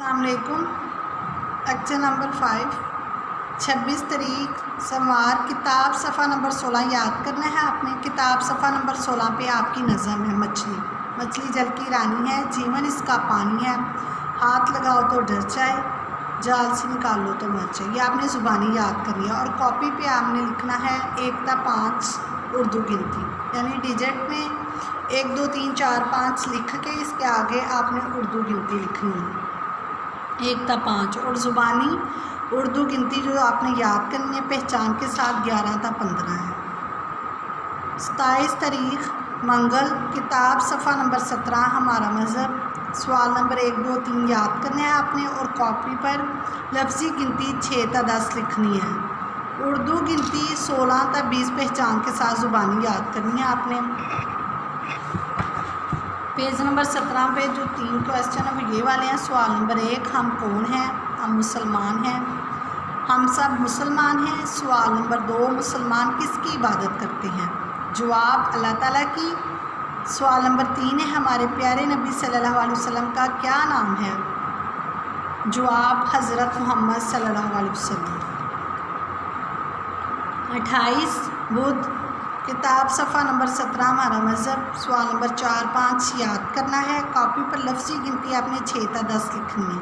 अस्सलाम वालेकुम। Lecture number 5 26 तारीख सोमवार। किताब सफ़ा नंबर 16 याद करना है आपने। किताब सफ़ा नंबर 16 पे आपकी नज़म है मछली जल की रानी है, जीवन इसका पानी है, हाथ लगाओ तो डर जाए, जाल से निकाल लो तो मर जाए। ये आपने ज़ुबानी याद करनी है और कॉपी पे आपने लिखना है 1 ta 5 उर्दू गिनती, यानी डिजिट में 1 2 3 4 5 लिख के इसके आगे आपने उर्दू गिनती लिखनी है 1 ta 5। और ज़ुबानी उर्दू गिनती जो आपने याद करनी है पहचान के साथ 11 ta 15 है। 27 तारीख मंगल। किताब सफ़ा नंबर 17 हमारा मज़हब। सवाल नंबर 1 2 3 याद करने हैं आपने और कॉपी पर लफ्ज़ी गिनती 6 ta 10 लिखनी है। उर्दू गिनती 16 ta 20 पहचान के साथ ज़ुबानी याद करनी है आपने। पेज नंबर 17 पे जो 3 क्वेश्चन है वो ये वाले हैं। सवाल नंबर 1 हम कौन हैं? हम मुसलमान हैं। हम सब मुसलमान हैं। सवाल नंबर 2 मुसलमान किसकी इबादत करते हैं? जवाब अल्लाह ताला की। सवाल नंबर 3 है हमारे प्यारे नबी सल्लल्लाहु अलैहि वसल्लम का क्या नाम है? जवाब हज़रत मोहम्मद सल्लल्लाहु अलैहि वसल्लम। 28 बुध। किताब सफ़ा नंबर 17 हमारा मज़हब। सवाल नंबर 4 5 याद करना है। कॉपी पर लफ्ज़ी गिनती आपने 6 ta 10 लिखनी है।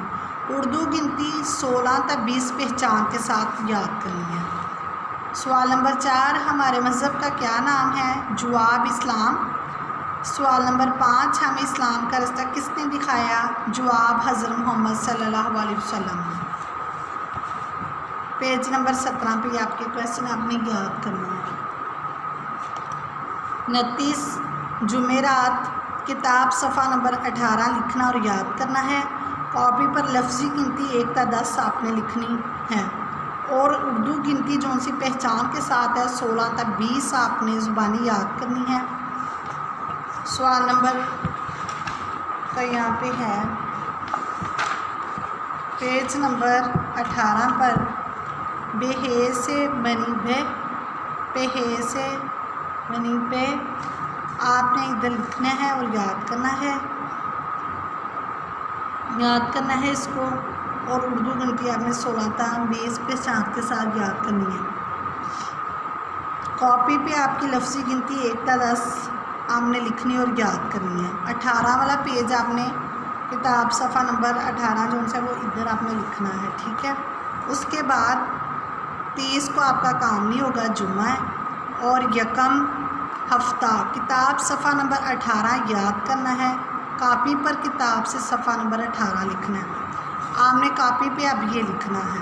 उर्दू गिनती 16 ta 20 पहचान के साथ याद करनी है। सवाल नंबर 4 हमारे मज़हब का क्या नाम है? जवाब इस्लाम। सवाल नंबर 5 हमें इस्लाम का रास्ता किसने दिखाया? जवाब हज़रत मोहम्मद सल्लल्लाहु अलैहि वसल्लम। पेज नंबर 17 पे आपके क्वेश्चन आपने याद करना है। 29 जुमेरात। किताब सफ़ा नंबर 18 लिखना और याद करना है। कॉपी पर लफ्ज़ी गिनती 1 ta 10 आपने लिखनी है और उर्दू गिनती जो सी पहचान के साथ है 16 ta 20 आपने ज़ुबानी याद करनी है। सवाल नंबर तो यहाँ पे है पेज नंबर 18 पर बेहे से बनी बे, बेहे से बनी पे आपने इधर लिखना है और याद करना है इसको। और उर्दू गिनती आपने 16 ta 20 पहचान के साथ याद करनी है। कॉपी पे आपकी लफ्ज़ी गिनती 1 ta 10 आपने लिखनी और याद करनी है। 18 वाला पेज आपने किताब सफ़ा नंबर 18 जो है वो इधर आपने लिखना है, ठीक है। उसके बाद 30 को आपका काम नहीं होगा, जुम्मा है। और यकम हफ्ता। किताब सफ़ा नंबर 18 याद करना है। कॉपी पर किताब से सफ़ा नंबर 18 लिखना है। आपने कॉपी पे अब ये लिखना है।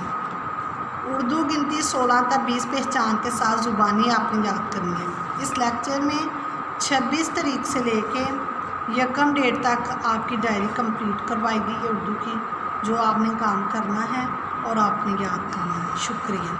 उर्दू गिनती 16 ta 20 पहचान के साथ ज़ुबानी आपने याद करनी है। इस लेक्चर में 26 तारीख से लेके यकम डेट तक आपकी डायरी कंप्लीट करवाएगी ये उर्दू की, जो आपने काम करना है और आपने याद करना है। शुक्रिया।